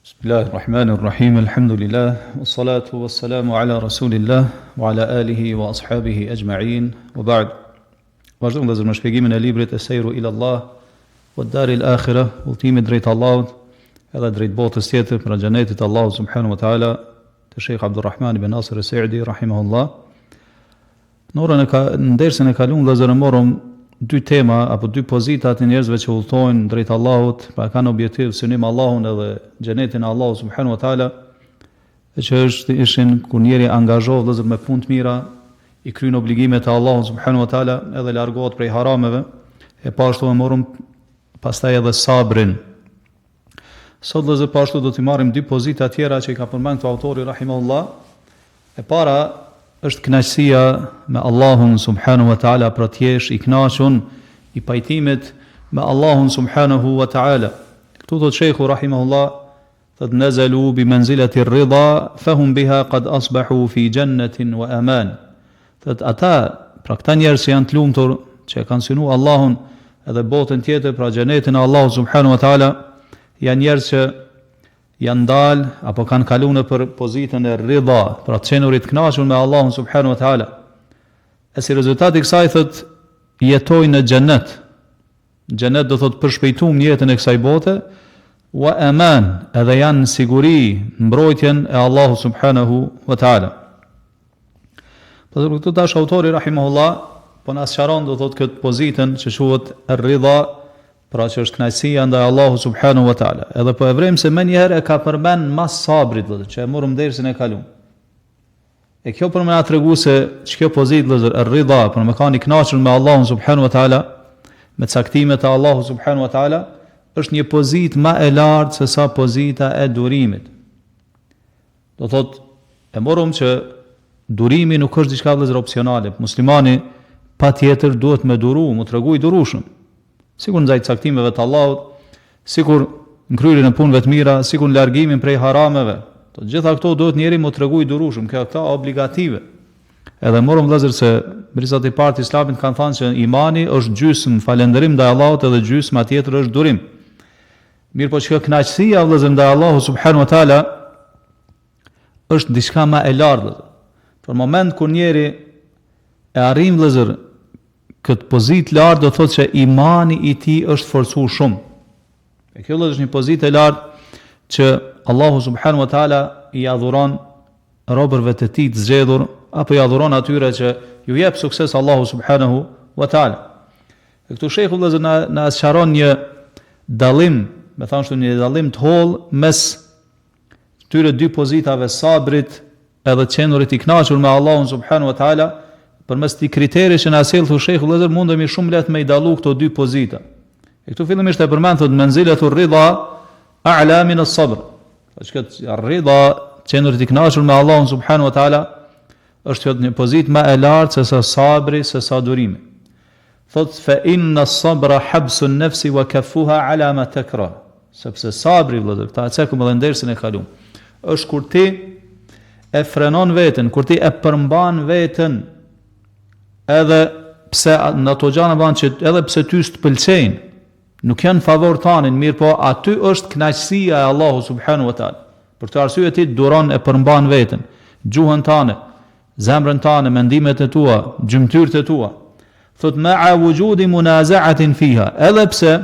Bismillahirrahmanirrahim, alhamdulillah, wassalatu wassalamu ala rasulillah, wa ala alihi wa ashabihi ajma'in, wa ba'd. Vazhdojmë dhe me shpjegimin e librit As-Sayru ila Allah, wa Daril Akhirah, udhëtimi drejt Allahut, edhe drejt botës tjetër, për xhenetit Allahut subhanahu wa ta'ala, të Sheikh Abdulrahman ibn Nasir As-Sa'di rahimahullah. Në dersën e kaluar vëllezër morëm dy tema apo dy pozita të njerëzve që udhtojnë drejt Allahut, pra kanë objektiv synim Allahun edhe xhenetin e Allahut subhanahu wa taala, që ishin kur njeri angazhohet vëllezër me punë të mira, i kryen obligimet e Allahut subhanahu wa taala edhe largohet prej harameve, e pashtu e morëm pastaj edhe sabrin. Sot vëllezër pashtu do t'i marrim dy pozita tjera që i ka përmendur këtu autori rahimahullah. E para është kënaqësia me Allahun subhanahu wa ta'ala, pra t'jesh i kënaqur i pajtimit me Allahun subhanahu wa ta'ala. Këtu thot Sheikhu rahimahullah, thot nazalu bi manzilati ar-ridha fahum biha qad asbahu fi jannatin wa aman. Thot ata, pra këta njerëz që janë të lumtur, që kanë synuar Allahun edhe botën tjetër, pra xhenetin e Allahut subhanahu wa ta'ala, janë njerëz që janë dalë apo kanë kaluar për pozitën e ridha, pra të qenurit kënaqur me Allahun subhanahu wa taala. E si rezultati i kësaj thot jetojnë në xhenet. Xhenet do thot përshpejtuam jetën e kësaj bote, wa aman, edhe janë në siguri, mbrojtjen e Allahut subhanahu wa taala. Por këtu tash autori rahimahullah po na sqaron do thot këtë pozitën që quhet ar-ridha, pra që është kënaqësia ndaj Allahu subhanahu wa taala. Edhe po e vrem se më një herë e ka përmend mas sabrit, që e morëm dersën e kaluar. E kjo për më na tregu se ç'kjo pozitë vëllazër ar-ridha, për më kanë i kënaqur me Allahun subhanahu wa taala, me caktimet e Allahut subhanahu wa taala, është një pozitë më e lartë se sa pozita e durimit. Do thot e morëm që durimi nuk është diçka vëllazër opsionale. Muslimani patjetër duhet me duru, mu tregu i durueshëm. Sikur ndaj caktimeve të Allahut, sikur në kryerjen e punëve të mira, sikur në largimin prej harameve. Të gjitha këto duhet njeri mu tregu i durueshëm, këto obligative. Edhe morëm vëllazër se brisat e parë të Islamit kanë thënë se imani është gjysmë falënderim ndaj Allahut edhe gjysma tjetër është durim. Mirë po që kënaqësia vëllazër ndaj Allahut subhanahu wa taala është diçka më e lartë. Për moment kur njeri e arrin vëllazër këtë pozitë lartë, do thotë që imani i tij është forcuar shumë. E kjo është një pozitë e lartë që Allahu subhanahu wa taala i adhuron robërve të tij të zgjedhur, apo i adhuron atyre që ju jep sukses Allahu subhanahu wa taala. E këtu shehu vëllazër na sqaron një dallim, me thënë një dallim të holl mes këtyre dy pozitave, sabrit edhe qenurit i kënaqur me Allahun subhanahu wa taala. Përmes këtij kriteri që na sjell thu shehu vëllazër, mundemi shumë lehtë me i dallu këto dy pozita. E këtu fillimisht e përmend thot manzilatu ridha a'la min as-sabr. Që ar-ridha, qenurit i kënaqur me Allahun subhanahu wa taala, është një pozitë më e lartë se sa sabri, se sa durimi. Thot fa inna as-sabra habsu an-nafsi wa kaffuha ala ma takrah. Sepse sabri vëllazër, ta cekum edhe ndersën e kaluam, është kur ti e frenon veten, kur ti e përmban veten, edhe pse në ato gjana banë që edhe pse ty s'të pëlqejnë, nuk janë favor tanin, mirë po aty është kënaqësia e Allahu subhanahu wa taala. Për këtë arsye ti duron e përmban veten, gjuhën tane, zemrën tane, mendimet e tua, gjymtyrët e tua. Thot ma'a wujudi munaza'atin fiha, edhe pse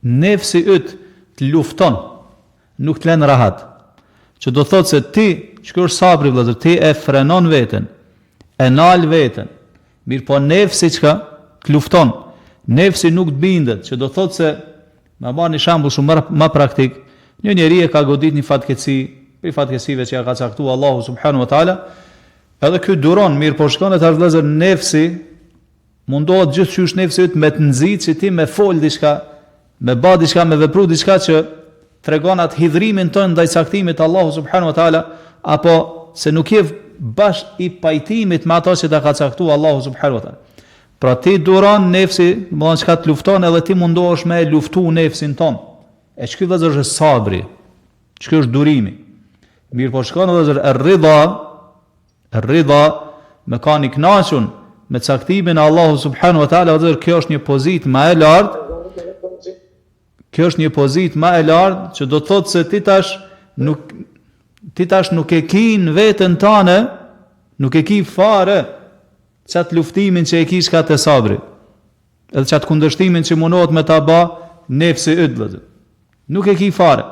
nefsi yt të lufton, nuk të lën rahat. Që do thotë se ti, çka është sabri vëllazër, ti e frenon veten, e nal veten, mirë po nefsi çka të lufton, nefsi nuk të bindet, që do thotë se, me marrë një shembull shumë më praktik, një njeri e ka godit një fatkeqësi, për fatkeqësive që ja ka caktuar Allahu subhanahu wa taala, edhe ky duron, mirë po shkon atë vëllazër nefsi, mundohet gjithçysh nefsi yt me të nxit që ti me fol diçka, me bë diçka, me vepru diçka që tregon atë hidhrimin tonë ndaj caktimit të Allahu subhanahu wa taala, apo se nuk je bashkë i pajtimit me ato që ta ka caktuar Allahu subhanahu wa taala. Pra ti duron nefsi, më thonë çka të lufton, edhe ti mundohesh me luftu nefsin ton. E çka vëllazër është sabri, çka është durimi. Mirë po shkon vëllazër ar-ridha me kanë i kënaqur me caktimin e Allahu subhanahu wa taala, vëllazër kjo është një pozitë më e lartë. Kjo është një pozitë më e lartë që do të thotë se ti tash nuk e ki në veten tënde, nuk e ki fare çat luftimin që e kish ka te sabri. Edhe çat kundërshtimin që mundohet me ta bë nefsi yt vëllazër. Nuk e ki fare.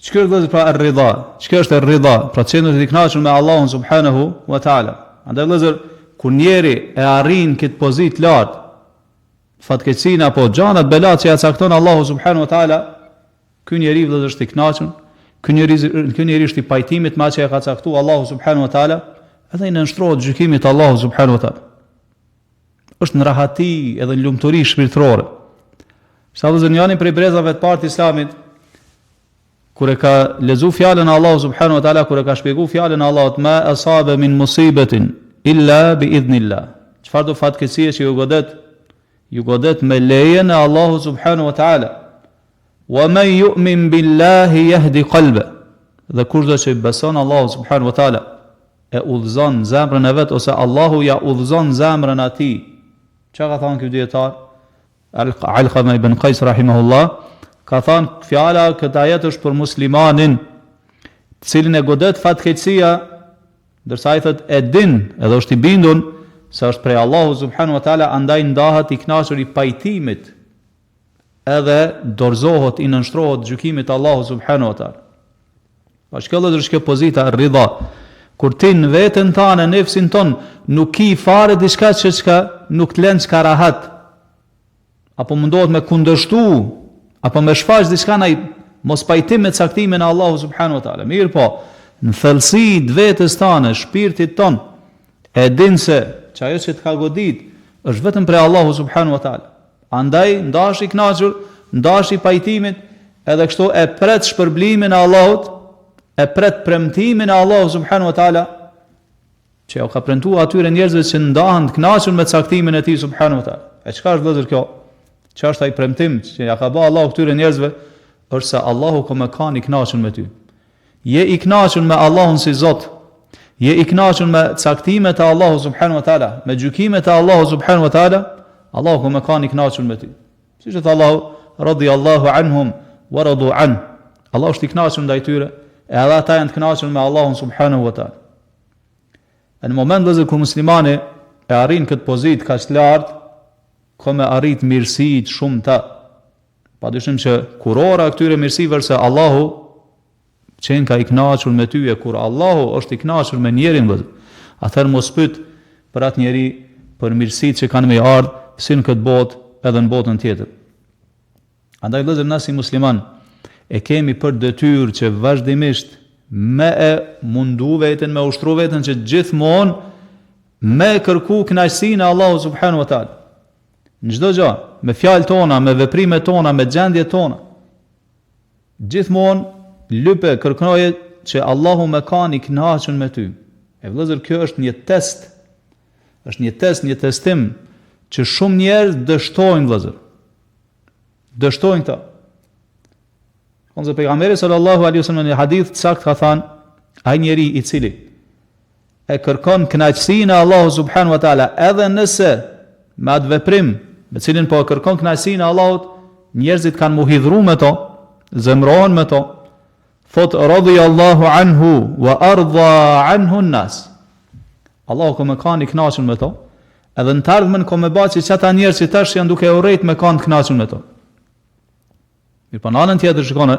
Çka është pra ar-ridha? Çka është ar-ridha? Pra qenë të kënaqur me Allahun subhanahu wa taala. Andaj vëllazër, kur njeri e arrin këtë pozitë lart, fatkeqësinë apo gjanat belat që ja cakton Allahu subhanahu wa taala, ky njeri vëllazër është i kënaqur, ky njeri është i pajtimit me atë që ja ka caktuar Allahu subhanahu wa taala, edhe i nënshtrohet gjykimit të Allahu subhanahu wa taala. Është në rahati edhe në lumturi shpirtërore. Sa vëllazër janë prej brezave të parë të Islamit, kur e ka lezu fjalën e Allahu subhanahu wa taala, kur e ka shpjeguar fjalën e Allahut, ma asaba min musibatin illa bi idhnillah. Çfarë do fatkeqësie që ju godet me lejen e Allahu subhanahu wa taala. Wa man yu'min billahi yahdi qalba. Dhe kushdo që beson Allahu subhanahu wa taala e udhëzon zemrën e vet, ose Allahu ja udhëzon zemrën atij. Çka ka thënë ky dietar? Alqama ibn Qais rahimahullah ka thënë fjala këtë ajet është për muslimanin, të cilin e godet fatkeqësia, ndërsa ai thotë e din, edhe është i bindur se është prej Allahu subhanahu wa taala, andaj ndahet i kënaqur i pajtimit, edhe dorëzohet, i nënshtrohet gjykimit të Allahu subhanahu wa taala. Bashkëllë është kjo pozita ridha. Kur ti në veten tënde, nefsin ton, nuk ki fare diçka që nuk të lën çka rahat, apo mundohet me kundërshtu, apo me shfaq diçka ndaj mos pajtim me caktimin e Allahu subhanahu wa taala. Mirë po, në thellësi të vetes tënde, shpirtit ton, e din se që ajo që të ka godit është vetëm prej Allahu subhanahu wa taala. Andaj ndash i kënaqur, ndash i pajtimit, edhe kështu e pret shpërblimin e Allahut, e pret premtimin e Allahu subhanahu wa taala, që ja ka premtuar atyre njerëzve që ndahen të kënaqur me caktimin e tij subhanahu wa taala. E çka është vëllazër kjo? Çfarë është ai premtim që ja ka bërë Allahu këtyre njerëzve? Është se Allahu ka më kanë i kënaqur me ty. Je i kënaqur me Allahun si Zot. Je i kënaqur me caktimet e Allahu subhanahu wa taala, me gjykimet e Allahu subhanahu wa taala, Allahu ka më kanë i kënaqur me ty. Siç e thot Allahu, radiyallahu anhum wa radu an. Allahu është i kënaqur ndaj tyre, e edhe ata janë të kënaqur me Allahun subhanahu wa taala. Në moment vëllezër kur muslimani e arrin këtë pozitë kaq të lartë, ka me arrit mirësitë shumëta. Padyshim që kurora këtyre mirësive se Allahu qenë ka i kënaqur me ty, e kur Allahu është i kënaqur me njerin vëllezër, atëherë mos pyet për atë njeri për mirësitë që kanë me ardh si në këtë botë edhe në botën tjetër. Andaj vëllezër, na si musliman e kemi për detyrë që vazhdimisht me e mundu veten, me ushtru veten që gjithmonë me kërku kënaqësinë e Allahu subhanahu wa taala. Në çdo gjë, me fjalët tona, me veprimet tona, me gjendjet tona. Gjithmonë lype kërkoje që Allahu më kanë i kënaqur me ty. E vëllezër, kjo është një test. Është një test, një testim që shumë njerëz dështojnë vëllezër. Dështojnë ta. Onse pejgamberi sallallahu alaihi wasallam në hadith sakt ka thënë, ai njeri i cili e kërkon kënaqësinë e Allahut subhanahu wa taala, edhe nëse me atë veprim me cilin po kërkon kënaqësinë e Allahut, njerëzit kanë muhidhruar me to, zemrohen me to, thot radiyallahu anhu wa arda anhu an-nas. Allahu ka më kanë i kënaqur me to, edhe në të ardhmen ka më bëj që ata njerëz që tash janë duke urrejt me kanë të kënaqur me to. Mirë, po në anën tjetër shikone,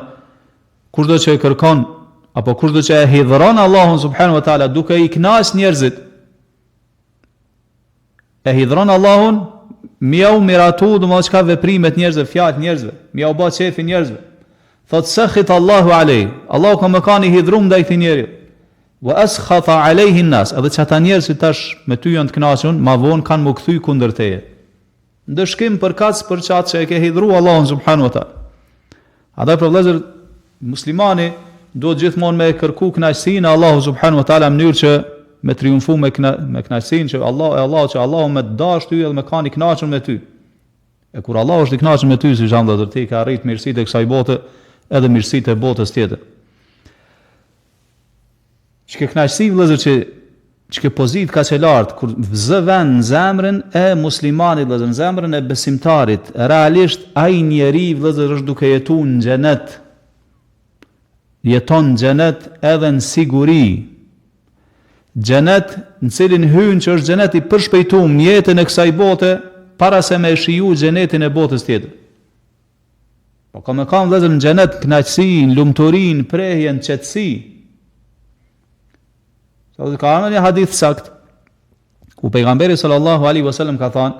kushdo që e kërkon, apo kushdo që e hidhron Allahun subhanahu wa taala duke i kënaqur njerëzit, e hidhron Allahun, mjau miratu do mos ka veprimet njerëzve, fjalët njerëzve, mjau bë çefi njerëzve. Thot sakhit Allahu alej, Allahu ka më kanë i hidhrum ndaj këtij njeriu. Wa askhata alayhi an-nas, edhe çata njerëz që tash me ty janë të kënaqur, ma vonë kanë më kthy kundër teje. Ndëshkim për kac për çat që e ke hidhruar Allahun subhanahu wa taala. Andaj për vëllezër, muslimani duhet gjithmonë me kërku kënaqësinë e Allahut subhanahu wa taala në mënyrë që me triumfu me kënaqësinë që Allahu më dash ty edhe më kanë i kënaqur me ty. E kur Allahu është i kënaqur me ty, si janë vëllezër, ti ka arrit mirësitë e kësaj bote edhe mirësitë e botës tjetër. Çka kënaqësi vëllezër që që pozit ka që lartë, kur zëven në zemrën e muslimanit, vëllezër, në zemrën e besimtarit, realisht ai njeri, vëllezër, është duke jetu në xhenet, jeton në xhenet edhe në siguri, xhenet në cilin hyn që është xhenet i përshpejtuar në jetën e kësaj bote, para se me shiju xhenetin e botës tjetër. Po ka me kam vëllezër në xhenet kënaqësi, në lumturi, në prehje, në qetësi. Sa ka ardhur një hadith sakt ku pejgamberi sallallahu alaihi wasallam ka thënë: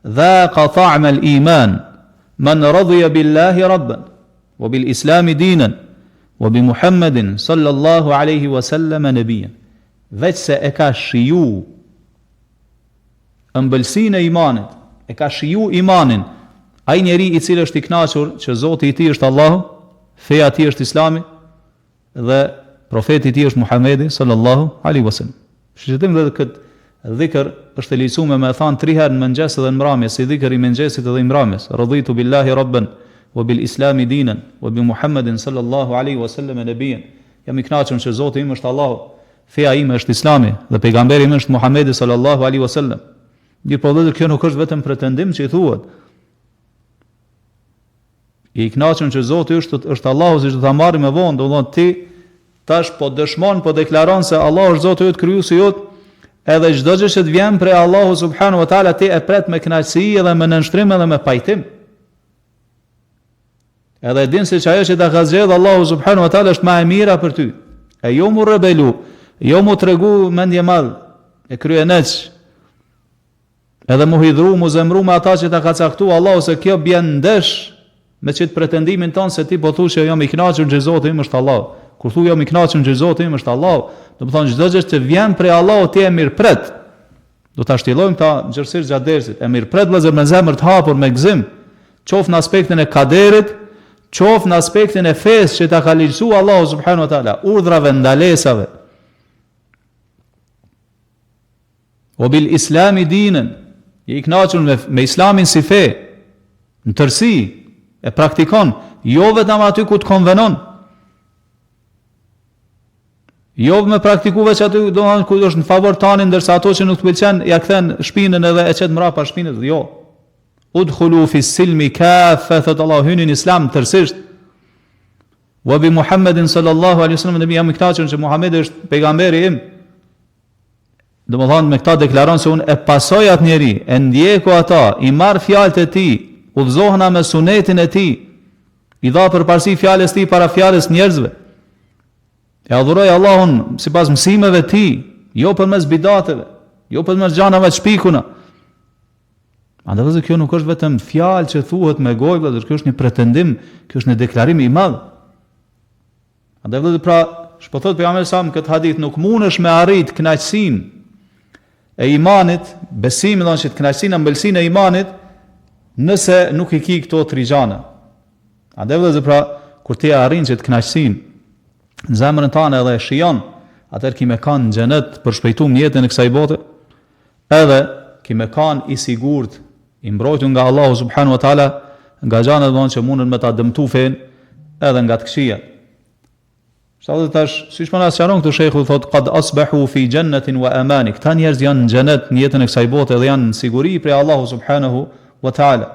"Dhaqa ta'ma al-iman man radiya billahi rabban wa bil islam dinan wa bi Muhammadin sallallahu alaihi wasallam nabiyyan." Veç se e ka shiju ëmbëlsinë e imanit, e ka shiju imanin, ai njeri i cili është i kënaqur që Zoti i tij është Allahu, feja e tij është Islami dhe profeti i tij është Muhamedi sallallahu alaihi wasallam. Shqetësim edhe këtë dhikr është e lejuar me thënë 3 herë në mëngjes dhe në mbrëmje, si dhikri i mëngjesit dhe i mbrëmjes. Raditu billahi rabban wa bil islami dinan wa bi Muhammadin sallallahu alaihi wasallam nabiyyan. Jam i kënaqur që Zoti im është Allahu, feja ime është Islami dhe pejgamberi im është Muhamedi sallallahu alaihi wasallam. Mirë po dhe kjo nuk është vetëm pretendim që i thuhet. I kënaqur që Zoti është Allahu, siç do ta marrim me vonë, do të thonë ti tash po dëshmon, po deklaron se Allah është Zoti yt, krijuesi yt, edhe çdo gjë që të vjen prej Allahu subhanahu wa taala ti e pret me kënaqësi edhe me nënshtrim edhe me pajtim. Edhe din se ajo që ta ka zgjedhur Allahu subhanahu wa taala është më e mira për ty. E jo mu rebelu, jo mu tregu mendje madh, e kryeneç. Edhe mu hidhru, mu zemru me ata që ta ka caktuar Allahu se kjo bjen ndesh me çit pretendimin ton se ti po thuaj që jam i kënaqur që Zoti im është Allahu. Kur thu jam i kënaqur që Zoti im është Allahu, do të thonë çdo gjë që vjen prej Allahut ti e mirëpret. Do ta shtillojmë ta gjërësisht gjatë dersit. E mirëpret vëllezër me zemër të hapur, me gëzim, qoftë në aspektin e kaderit, qoftë në aspektin e fesë që ta ka lejuar Allahu subhanahu wa taala, urdhrave, ndalesave. O bil islami dinën, i kënaqur me islamin si fe, në tërësi, e praktikon, jo vetëm aty ku të konvenon. Jo me praktikuve që aty do të ku është në favor tani, ndërsa ato që nuk të pëlqen ja kthen shpinën edhe e çet mbrapa shpinës. Jo. Udkhulu fi silmi kafa, thot Allah, hyni në islam tërësisht. Wa bi Muhammedin sallallahu alaihi wasallam, nabi jam i kënaqur që Muhamedi është pejgamberi im. Domethënë me këtë deklaron se unë e pasoj atë njeri, e ndjeku ata, i marr fjalët e tij, udhzohena me sunetin e tij, i dha përparësi fjalës tij para fjalës njerëzve. E adhuroj Allahun sipas mësimeve të tij, jo përmes bidateve, jo përmes gjanave të shpikuna. Andaj kjo nuk është vetëm fjalë që thuhet me gojë, por kjo është një pretendim, kjo është një deklarim i madh. Andaj pra, shpothot pejgamberi sa këtë hadith, nuk mundesh me arrit kënaqësinë e imanit, besimin që kënaqësinë, ëmbëlsinë e imanit, nëse nuk i ki këto 3 gjëra. Andaj pra, kur ti arrin që të kënaqësinë në zemrën tënde edhe e shijon, atëherë ki me kanë në xhenet për shpejtuar jetën e kësaj bote, edhe ki me kanë i sigurt, i mbrojtur nga Allahu subhanahu wa taala, nga gjërat vonë që mundën me ta dëmtu fen, edhe nga të këqija. Shtatë tash, siç po na sqaron këtu shehu thotë qad asbahu fi jannatin wa amani. Këta njerëz janë në xhenet në jetën e kësaj bote dhe janë në siguri prej Allahu subhanahu wa taala.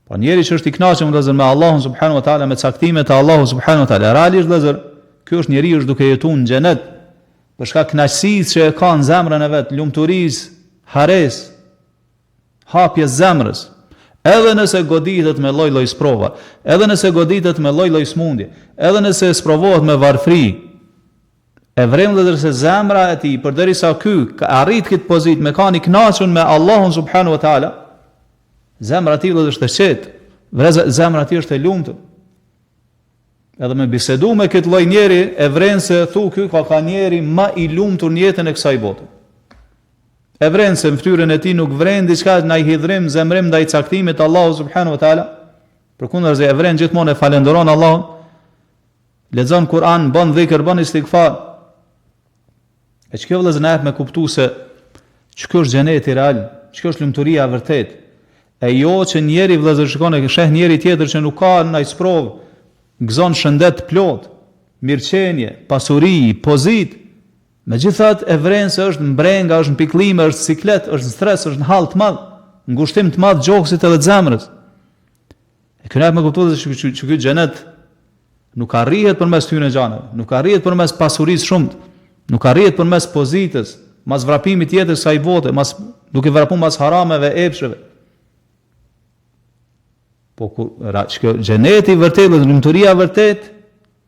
Po njeri që është i kënaqur me Allahun subhanahu wa taala, me caktimet e Allahut subhanahu wa taala, realisht vëllazër, ky është njeriu që duke jetuar në xhenet për shkak kënaqësisë që e ka në zemrën e vet, lumturisë, hares, hapjes zemrës. Edhe nëse goditet me lloj-lloj sprova, edhe nëse goditet me lloj-lloj smundje, edhe nëse sprovohet me varfëri, e vrem vëllazër se zemra e tij, përderisa ky arrit këtë pozitë me kanë i kënaqur me Allahun subhanahu wa taala, zemra e tij është e qetë, zemra e tij është e lumtur. Edhe me bisedu me këtë lloj njeri, e vren se thu ky ka njeri më i lumtur në jetën e kësaj bote. E vren se në fytyrën e tij nuk vren diçka ndaj hidhrim, zemrim ndaj caktimit të Allahut subhanahu wa taala. Përkundërse e vren gjithmonë e falenderon Allahun, lexon Kur'an, bën dhikr, bën istighfar. E çka vëllezër na jep me kuptu se ç'ka është xheneti real, ç'ka është lumturia e vërtetë. E jo që njeri vëllezër shikon e sheh njeri tjetër që nuk ka ndaj sprovë, gëzon shëndet plot, mirëqenie, pasuri, pozit, Megjithatë e vren se është mbrenga, është në pikëllime, është siklet, është në stres, është në hall të madh, ngushtim të madh gjoksit edhe të zemrës. E këna me kuptuar se që ky xhenet nuk arrihet përmes këtyre gjëranave, nuk arrihet përmes pasurisë shumt, nuk arrihet përmes pozitës, mas vrapimit tjetër kësaj bote, mas duke vrapuar mas harameve, epsheve. Po kur xheneti vërtet, lumturia vërtet,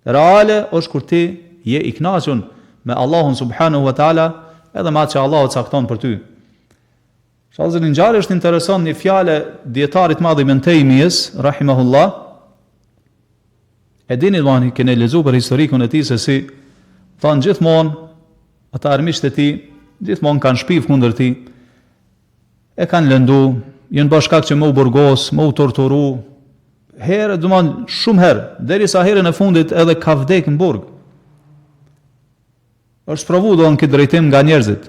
reale është kur ti je i kënaqur me Allahun subhanahu wa taala, edhe me atë që Allahu cakton për ty. Shallëzën ngjarje është interesant një fjalë dietarit madh Ibn Taymiyes rahimahullah. E dini domani keni lexuar për historikun e tij se si thanë gjithmonë ata armiqtë e tij gjithmonë kanë shpiv kundër tij. E kanë lëndu, janë bërë shkak që më u burgos, më u torturu. Herë, domani shumë herë, derisa herën e fundit edhe ka vdekë në burg. Është provu do në këtë drejtim nga njerëzit.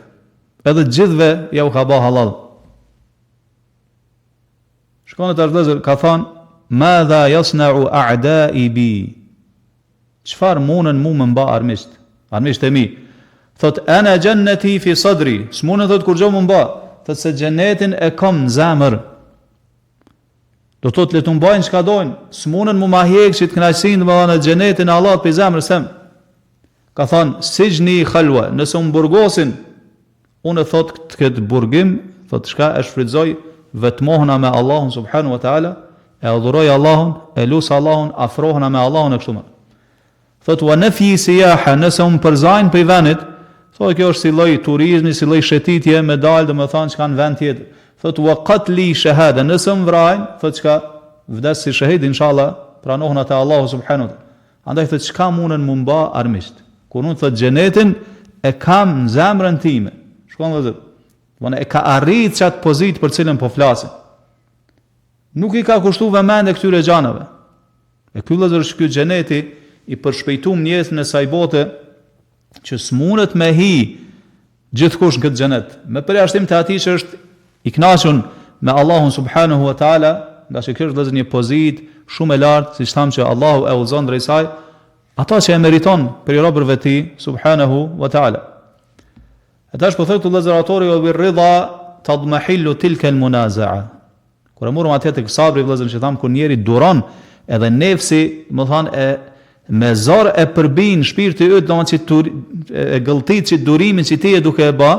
Edhe gjithve ja u ka ba halal. Shkonet Ardhezër ka thanë, madha yasna'u a'da'i bi. Çfarë munën mu më mba armisht? Armisht e mi. Thot, ana jannati fi sadri. S'munën thot kur gjo më mba. Thot se xhenetin e kam në zemër. Do thot le të mbajnë çka dojnë. S'munën mu ma hjek që të kënaqësinë më dhanë xhenetin e Allahut për zemrës tem. Ka thënë, sijni khalwa, nëse unë burgosin, unë e thot këtë burgim, thot shka e shfrytëzoj vetmohna me Allahun subhanahu wa taala, e adhuroj Allahun, e lusë Allahun, afrohna me Allahun e kështu me. Thot wa nafi siyaha, nëse unë përzajnë për i venit, thot kjo është si lloj turizmi, si lloj shëtitje me dalë, do të thonë çka në vend tjetër. Thot wa qatli shahada, nëse më vrajnë, thot çka vdes si shahid inshallah, pranohna te Allahu subhanahu wa taala. Andaj thot çka mundën më mba armisht. Kur unë thot xhenetin e kam në zemrën time. Shkon vëllazër. Vona e ka arrit çat pozitë për cilën po flasim. Nuk i ka kushtuar vëmendje këtyre xhanave. E ky vëllazër është ky xheneti i përshpejtuar në jetën e saj bote që s'mundet me hi gjithkush në këtë xhenet. Me përjashtim të atij që është i kënaqur me Allahun subhanahu wa taala, nga që kjo është vëllazër një pozitë shumë e lartë, siç thamë që Allahu e udhëzon drejt saj. Ata që e meriton për i robërve ti, subhanahu wa ta'ala. E tash po thëtë të lezëratori o birridha të dhmahillu tilke el munaza'a. Kër e murëm atje të kësabri, vëllezër që thamë, kër njeri duron edhe nefsi, më thanë, me zor e përbin shpirti yt, do më që e gëlltit që durimin që ti e duke e ba,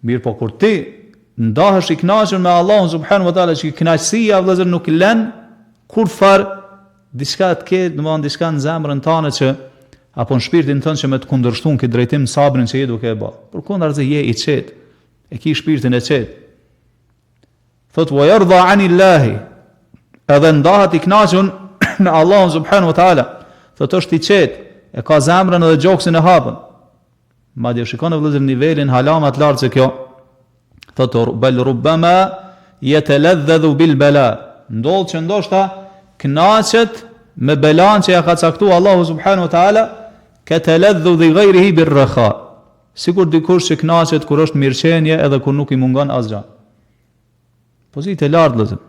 mirë po kur ti ndahësh i knaqën me Allahun subhanahu wa ta'ala, që i knaqësia, vëllezër, nuk len kur farë diçka të ketë, domethënë diçka në zemrën tënde që apo në shpirtin tënd që me të kundërshtuar këtë drejtim sabrin që je duke e bë. Përkundazi je i qetë, e ki shpirtin e qetë. Thot wa yarda anillahi, edhe ndahet i kënaqur me Allahun subhanahu wa taala. Thot është i qetë, e ka zemrën edhe gjoksin e hapën. Madje shikon vëllezër nivelin halama të lartë se kjo. Thot bal rubbama yataladhdhu bil bala. Ndodh që ndoshta kënaqet me belan që ja ka caktuar Allahu subhanahu wa taala, ka taladhdhu ghayrihi bir raha. Sigur dikush që kënaqet kur është mirëqenie edhe kur nuk i mungon asgjë. Pozitë e lartë vëllazër.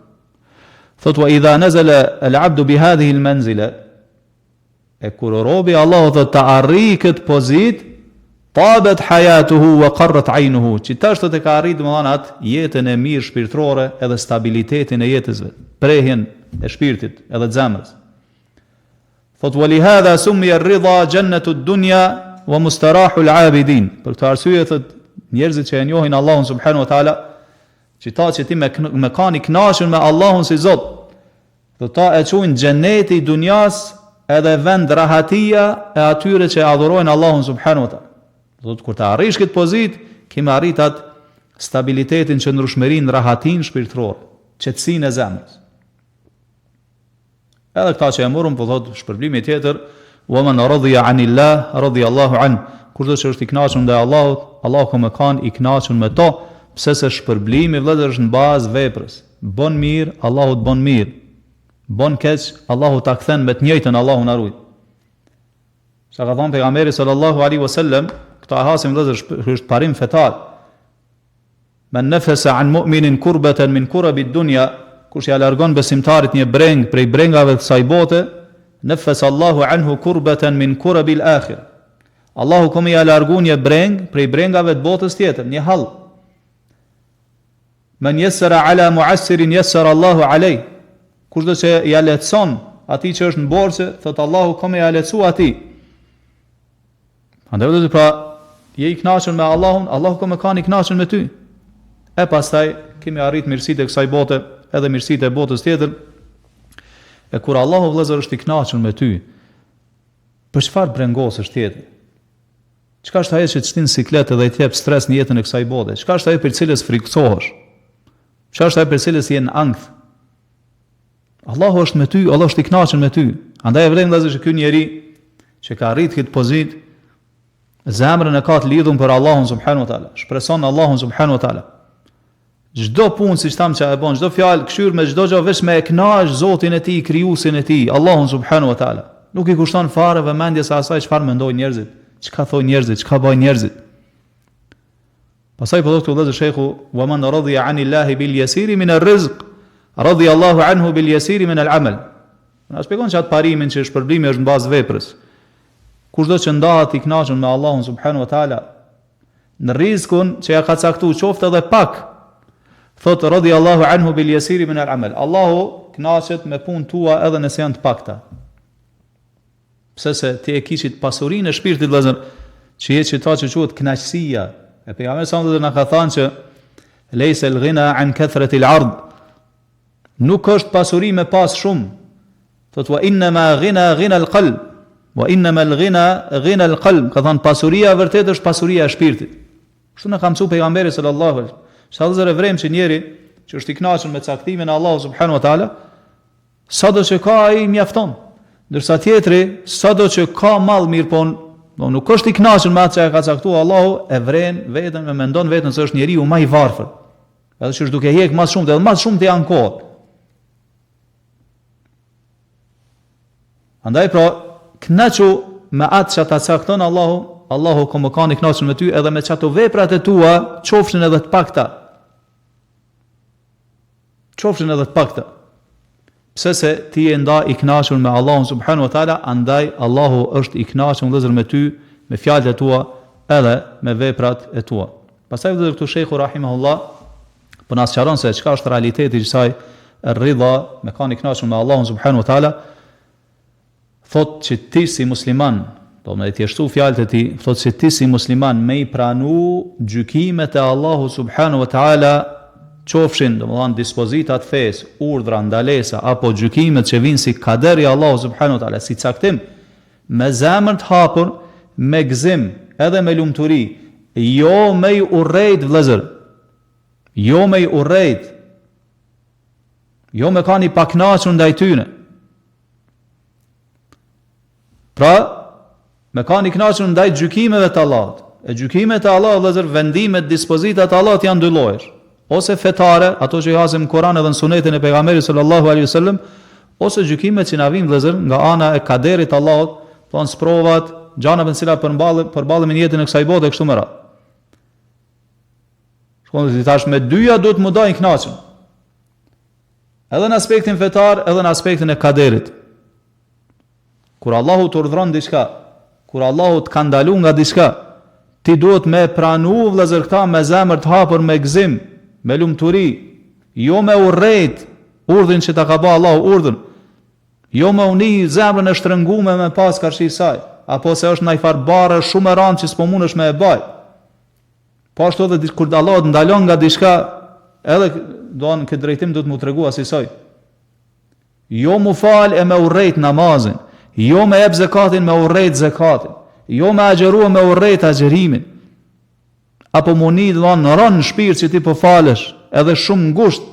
Thot wa idha nazala al-'abdu bi hadhihi al-manzila, e kur robi Allahu thot të arrijë këtë pozitë, tabat hayatuhu wa qarrat 'aynuhu, që tash të ka arrit domethënë atë jetën e mirë shpirtërore edhe stabilitetin e jetës vet, prehjen e shpirtit edhe të zemrës. Thot wa li hadha summiya ar-ridha jannatu ad-dunya wa mustarahu al-'abidin. Për këtë arsye thot njerëzit që e njohin Allahun subhanahu wa taala, që ta që ti me kanë i kënaqur me Allahun si Zot, do ta e quajnë xheneti i dunjas edhe vend rahatia e atyre që adhurojnë Allahun subhanahu wa taala. Do të kur të arrish këtë pozitë, kemi arritat stabilitetin, qëndrueshmërinë, rahatin shpirtërore, qetësinë e zemrës. Edhe këta që e morëm, po thot shpërblimi tjetër, wa man radiya anillah radiyallahu an. Kurdo që është i kënaqur ndaj Allahut, Allahu më kanë i kënaqur me to, pse se shpërblimi vëllezër është në bazë veprës. Bën mirë, Allahu të bën mirë. Bën keq, Allahu ta kthen me të njëjtën, Allahu na ruaj. Sa ka thënë pejgamberi sallallahu alaihi wasallam, këta hasim vëllezër është parim fetar. Men nafasa an mu'minin kurbatan min kurabi dunya, kush ja largon besimtarit një breng prej brengave të kësaj bote, nafasa Allahu anhu kurbatan min kurabi al-akhirah. Allahu ka më ia largu një breng prej brengave të botës tjetër, një hall. Men yassara ala mu'assirin yassara Allahu alej. Kushdo që ja lehtëson atij që është në borxhe, thot Allahu ka më ia lehtësu atij. Andaj do të pra je i kënaqur me Allahun, Allahu ka më kanë i kënaqur me ty. E pastaj kemi arrit mirësitë e kësaj bote, edhe mirësitë e botës tjetër. E kur Allahu vëllezër është i kënaqur me ty, për çfarë brengosësh tjetër? Çka është ajo që të shtin sikletë dhe i jep stres në jetën e kësaj bote? Çka është ajo për cilës friksohesh? Çka është ajo për cilës je në ankth? Allahu është me ty, Allah është i kënaqur me ty. Andaj e vlen vëllezër që ky njeri që ka arrit këtë pozitë, zemrën e ka të lidhur për Allahun subhanahu wa taala. Shpreson Allahun subhanahu wa taala. Çdo punë siç tham që e bën, çdo fjalë këshir me çdo gjë veç me e kënaq Zotin e tij, krijuesin e tij, Allahun subhanahu wa taala. Nuk i kushton fare vëmendjes së asaj çfarë mendojnë njerëzit, çka thonë njerëzit, çka bëjnë njerëzit. Pastaj po thotë vëllezër shehu, "Wa man radiya 'anillahi bil yasiri min ar-rizq, radiya Allahu 'anhu bil yasiri min al-'amal." Na shpjegon çat parimin që shpërblimi është në bazë veprës. Kushdo që ndahet i kënaqur me Allahun subhanahu wa taala në rizikun që ja ka caktuar, qoftë edhe pak, thot radiyallahu anhu bil yasiri min al-amal. Allahu kënaqet me punën tua edhe nëse janë të pakta. Pse se ti e kishit pasurinë e shpirtit vëllazër, që jetë që ta që quhet kënaqësia. E pejgamberi sa na ka thënë që laysa al-ghina an kathrati al-'ard. Nuk është pasuri me pas shumë. Thot wa inna ma ghina ghina al-qalb. Wa innama al-ghina ghina al-qalb, ka thënë pasuria vërtet është pasuria e shpirtit. Kështu na ka mësuar pejgamberi sallallahu alaihi wasallam. Sa do të vrem që njeri që është i kënaqur me caktimin e Allahut subhanahu wa taala, sado që ka ai mjafton. Ndërsa tjetri, sado që ka mall mirë, po nuk është i kënaqur me atë që ka caktuar Allahu, e vren veten e mendon veten se është njeriu më i varfër. Edhe që është duke hjek më shumë, edhe më shumë të ankohet. Andaj pra kënaqu me atë që ta cakton Allahu, Allahu ka më kanë i kënaqur me ty edhe me çato veprat e tua, qofshin edhe të pakta. Qofshin edhe të pakta. Pse se ti je nda i kënaqur me Allahun subhanahu wa taala, andaj Allahu është i kënaqur vëllazër me ty, me fjalët e tua edhe me veprat e tua. Pastaj vëllazër këtu shehu rahimahullah po na sqaron se çka është realiteti i kësaj ridha, me kanë i kënaqur me Allahun subhanahu wa taala. Thot që ti si musliman, do me të jeshtu fjalët e ti, thot që ti si musliman me i pranu gjykimet e Allahu subhanahu wa taala, qofshin, do më dhanë, dispozitat fes, urdhra, ndalesa, apo gjykimet që vinë si kaderi Allahu subhanahu wa taala, si caktim, me zemër të hapur, me gzim, edhe me lumturi, jo me i urrejt vëllezër, jo me i urrejt, jo me kanë i paknaqur ndaj tyne. Pra, me kanë i kënaqur ndaj gjykimeve të Allahut. E gjykimet e Allahut, vëllezër, vendimet, dispozitat e Allahut janë dy llojesh. Ose fetare, ato që jasim në Kur'an edhe në Sunetin e pejgamberit sallallahu alaihi wasallam, ose gjykimet që na vijnë vëllezër nga ana e kaderit të Allahut, thon sprovat, gjëra me të cilat përballemi në jetën e kësaj bote kështu më radh. Shkon të thash me dyja do të më dajnë kënaqur. Edhe në aspektin fetar, edhe në aspektin e kaderit. Kur Allahu të urdhron diçka, kur Allahu të ka ndaluar nga diçka, ti duhet me pranu vëllezër këta me zemër të hapur, me gzim, me lumturi, jo me urrejt urdhrin që ta ka bë Allahu urdhën, jo me uni zemrën e shtrënguar me pas karshi saj, apo se është ndaj farbarë shumë e rëndë që s'po mundesh me e baj. Po ashtu edhe kur Allahu të ndalon nga diçka, edhe doan këtë drejtim duhet mu tregu asaj. Jo mu fal e me urrejt namazin, jo me jep zakatin me urrejt zakatin, jo me agjeru me urrejt agjerimin, apo muni në rënë në shpirt që ti po falesh, edhe shumë ngusht,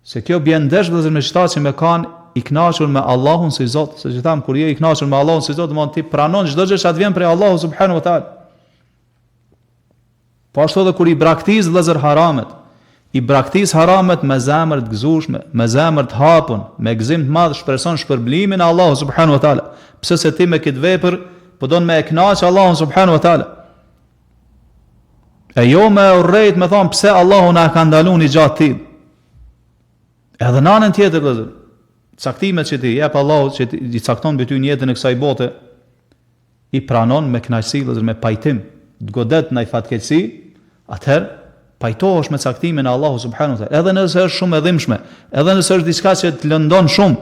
se kjo bjen ndesh vëllezër me qëta që me kanë i kënaqur me Allahun si Zot, se që tham, kur je i kënaqur me Allahun si Zot, do të ti pranon çdo gjë që atë vjen prej Allahu subhanahu wa taala. Po ashtu edhe kur i braktis vëllezër haramet, i braktis haramet me zemër të gëzueshme, me zemër të hapun, me gëzim të madh, shpreson shpërblimin e Allahut subhanahu wa taala. Pse se ti me këtë vepër po don me e kënaq Allahun subhanahu wa taala. E jo me urrejt me thon pse Allahu na ka ndaluar një gjatë tillë. Edhe në anën tjetër vëllezër, caktimet që ti jep Allahu, që i cakton mbi ty në jetën e kësaj bote, i pranon me kënaqësi dhe me pajtim, të godet ndaj fatkeqësi, atëherë pajtohesh me caktimin e Allahu subhanahu wa taala. Edhe nëse është shumë e dhimbshme, edhe nëse është diçka që të lëndon shumë,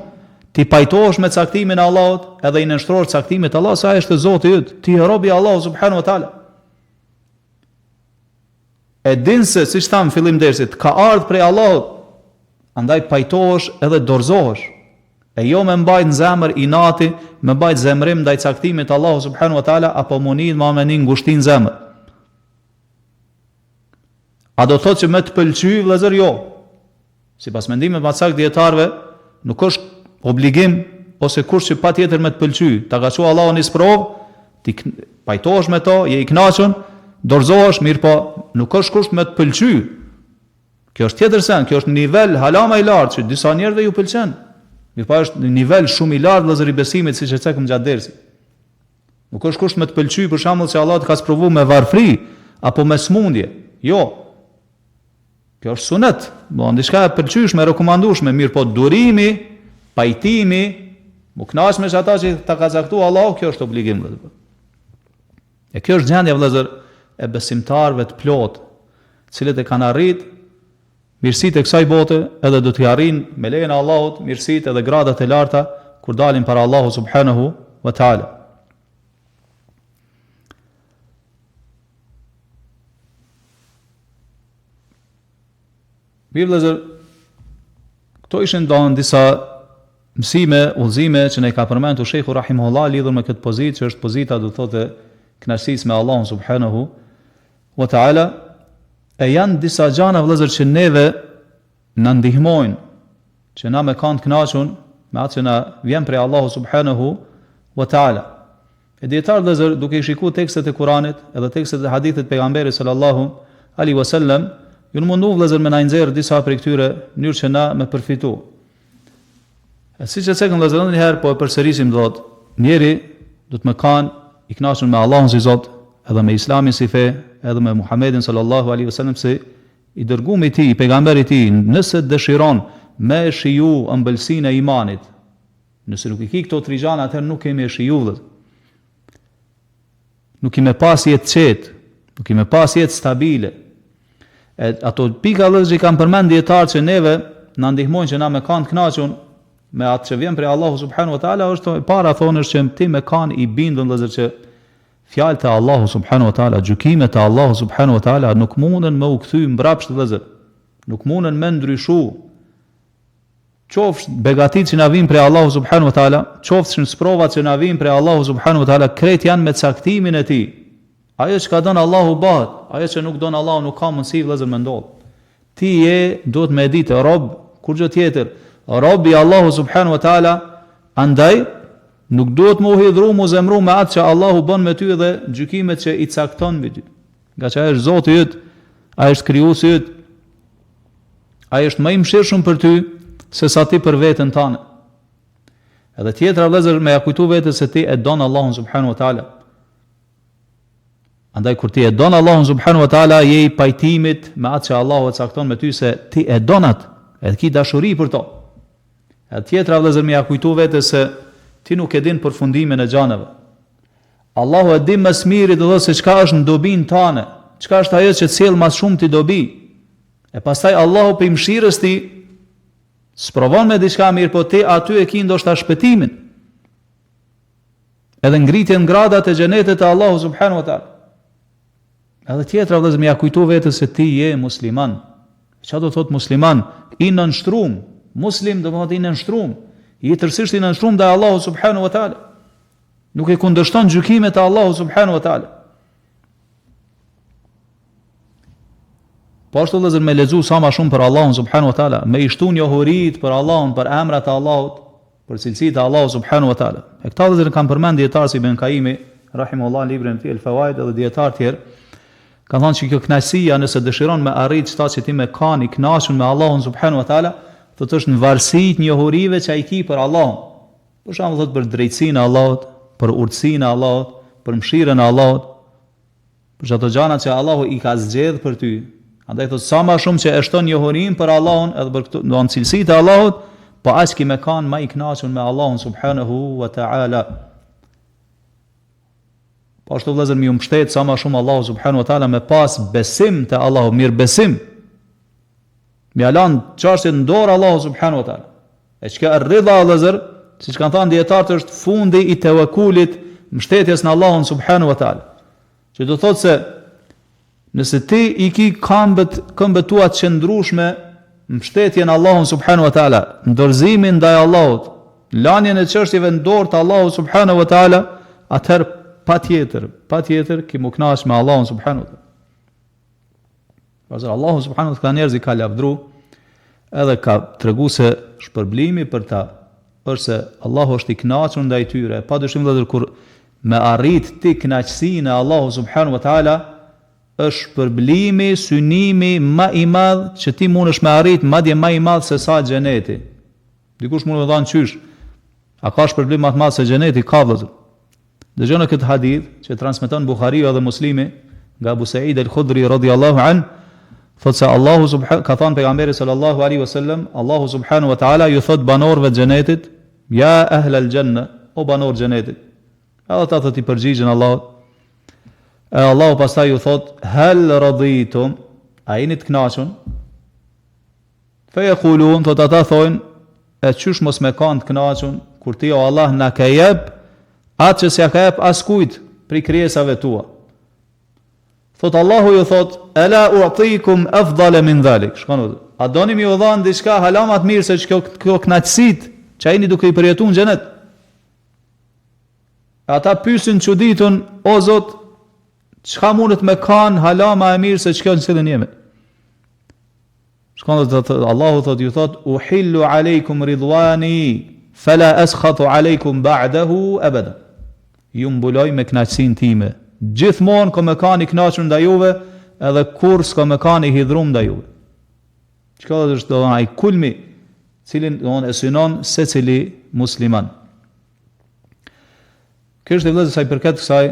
ti pajtohesh me caktimin e Allahut, edhe i nënshtrohesh caktimit të Allahut, se ai është Zoti yt, ti je robi i Allahut subhanahu wa taala. E din se, siç tham fillim dersit, ka ardhur prej Allahut, andaj pajtohesh edhe dorëzohesh. E jo me mbajt në zemër inati, me mbajt zemrim ndaj caktimit të Allahut subhanahu wa taala, apo munit me një ngushtin zemër. A do thotë që me të pëlqy vëllezër? Jo. Sipas mendimeve të saktë dietarëve, nuk është obligim ose kush që patjetër me të pëlqy. Ta ka thënë Allahu në sprovë, ti pajtohesh me to, je i kënaqur, dorëzohesh, mirë po, nuk është kush me të pëlqy. Kjo është tjetër sen, kjo është nivel hala më i lartë që disa njerëzve ju pëlqen. Mirë po është një nivel shumë i lartë vëllezër i besimit, siç e cekëm gjatë dersit. Nuk është kush me të pëlqy, për shembull, se Allah të ka sprovuar me varfri apo me smundje. Jo. Kjo është sunet, bon, diçka e pëlqyeshme, rekomandueshme, mirë po durimi, pajtimi, mu kënaqsh me ata që ta ka caktuar Allahu, kjo është obligim vëllezër. E kjo është gjendja vëllezër e besimtarëve të plotë, të cilët e kanë arrit mirësitë e kësaj bote, edhe do t'i arrijnë me lejen e Allahut mirësitë edhe gradat e larta kur dalin para Allahu subhanahu wa taala. Mirë vëllezër, këto ishin ndonë disa mësime, udhëzime që ne ka përmendur Sheikhu rahimahullah lidhur me këtë pozitë, që është pozita do thotë kënaqësisë me Allahun subhanahu wa taala. E janë disa gjëra vëllezër që neve na ndihmojnë që na me kanë të kënaqur me atë që na vjen prej Allahu subhanahu wa taala. E dietar vëllezër, duke i shikuar tekstet e Kuranit edhe tekstet e hadithit pejgamberit sallallahu alaihi wasallam, ju në mundu vëllezër me na nxjerr disa prej këtyre në mënyrë që na me përfitu. E siç e thekëm vëllezër një herë, po e përsërisim do të njeri do të më kanë i kënaqur me Allahun si Zot, edhe me Islamin si fe, edhe me Muhammedin sallallahu alaihi wasallam si i dërguar i tij, pejgamberi i tij, nëse dëshiron me shiju ëmbëlsinë e imanit. Nëse nuk i ki këto tri gjëra, atëherë nuk kemi shiju vëllezër. Nuk i me pas jetë qetë, nuk i me pas jetë stabile. E ato pika vëllezër që kanë përmend dietarë që neve na ndihmojnë që na me kanë të kënaqur me atë që vjen prej Allahu subhanahu wa taala, është e para thonë është që ti me kanë i bindën vëllezër që fjalët e Allahu subhanahu wa taala, gjykimet e Allahu subhanahu wa taala nuk munden me u kthy mbrapsht vëllezër. Nuk munden me ndryshu. Qofsh begatit që na vijnë prej Allahu subhanahu wa taala, qofshin sprovat që na vijnë prej Allahu subhanahu wa taala, krejt janë me caktimin e tij. Ajo që ka donë Allahu bëhet, ajo që nuk donë Allahu nuk ka mundësi vëllezër me ndodh. Ti je duhet me ditë rob, kur gjë tjetër, rob i Allahu subhanahu wa taala, andaj nuk duhet mu hidhru mu zemru me atë që Allahu bën me ty dhe gjykimet që i cakton me ty. Nga që ai është Zoti yt, ai është krijuesi yt, ai është më i mëshirshëm për ty se sa ti për veten tënde. Edhe tjetra vëllezër me ja kujtu vetes se ti e don Allahun subhanahu wa taala. Andaj kur ti e don Allahun subhanahu wa taala, je i pajtimit me atë që Allahu e cakton me ty se ti e don atë, edhe ki dashuri për to. Edhe tjetra vëllezër me ja kujtu vetes se ti nuk e din përfundimin e gjërave. Allahu e di më së miri do të thotë se çka është në dobin tënde, çka është ajo që sjell më shumë ti dobi. E pastaj Allahu pe mëshirës ti sprovon me diçka mirë, po ti aty e ke ndoshta shpëtimin. Edhe ngritjen gradat e xhenetit të Allahu subhanahu wa taala. Edhe tjetra vëllezër më ja kujtu vetes se ti je musliman. Çfarë do thotë musliman? I nënshtruar. Muslim do të thotë i nënshtruar. I tërësisht i nënshtruar ndaj Allahu subhanahu wa taala. Nuk e kundërshton gjykimet e Allahu subhanahu wa taala. Po ashtu vëllezër me lexu sa më shumë për Allahun subhanahu wa taala, me i shtu njohurit për Allahun, për emrat e Allahut, për cilësitë e Allahut subhanahu wa taala. E këta vëllezër kanë përmend dietar si Ibn Kaimi rahimahullah në librin e tij El Fawaid edhe dietar tjerë. Kanë thënë që kjo kënaqësia nëse dëshiron me arrit çfarë që ti me kanë i kënaqur me Allahun subhanahu wa taala, do të është në varësi të njohurive që ai ki për Allahun. Për shembull thotë për drejtsinë e Allahut, për urtësinë e Allahut, për mëshirën e Allahut, për ato gjëra që Allahu i ka zgjedhur për ty. Andaj thotë sa më shumë që e shton njohurinë për Allahun edhe për këto do cilësitë e Allahut, po aq që me kanë më i kënaqur me Allahun subhanahu wa taala. Po ashtu vëllezër mi mbështet sa më shumë Allahu subhanahu wa taala me pas besim te Allahu, mirë besim. Mi alan çështjet në dorë Allahu subhanahu wa taala. E çka ar-ridha vëllezër, siç kanë thënë dietarët, është fundi i tevekulit, mbështetjes në Allahun subhanahu wa taala. Që do thotë se nëse ti i ki këmbët tua të qëndrueshme mbështetjen në Allahun subhanahu wa taala, dorëzimin ndaj Allahut, lanjen e çështjeve në dorë të Allahut subhanahu wa taala, atëherë patjetër ki mu kënaq me Allahun subhanahu wa taala. Pasi Allahu subhanahu wa taala njerëz i ka lavdru, edhe ka tregu se shpërblimi për ta është se Allahu është i kënaqur ndaj tyre. Padyshim vëllezër, kur me arrit ti kënaqësinë e Allahu subhanahu wa taala, është shpërblimi, synimi më i madh që ti mundesh me arrit, madje më i madh se sa xheneti. Dikush mund të thonë qysh, a ka shpërblim më të madh se xheneti? Ka vëllezër. Dëgjoni këtë hadith që transmeton Buhariu dhe Muslimi nga Abu Sa'id al-Khudri radhiyallahu an, thotë se Allahu subhanahu ka thënë pejgamberi sallallahu alaihi wasallam, Allahu subhanahu wa taala ju thot banorëve të xhenetit, ya ahlal janna, o banor xhenetit. Edhe ata thotë i përgjigjen Allahut. E Allahu pastaj ju thot, hal raditum, a jeni të kënaqur? Fa yaqulun, thotë ata thonë, e çysh mos me kanë të kënaqur kur ti o Allah na ka jep atë që s'ja ka jep askujt prej krijesave tua. Thot Allahu ju thot, ela u'tikum afdala min dhalik. Shkon, a doni mi u dhan diçka hala më të mirë se kjo kënaqësitë që ai duke i përjetuar në xhenet? Ata pyesin çuditun, o Zot, çka mundet me kanë hala më e mirë se çka në cilën jemi? Shkon, Allahu thot ju thot, uhillu aleikum ridwani fala askhatu aleikum ba'dahu abada. Ju mbuloj me kënaqësinë time. Gjithmonë ko me kanë i kënaqur ndaj juve, edhe kur s'ka me kanë i hidhur ndaj juve. Çka është ai kulmi, cilin e synon secili musliman. Kjo është vëllezër sa i përket kësaj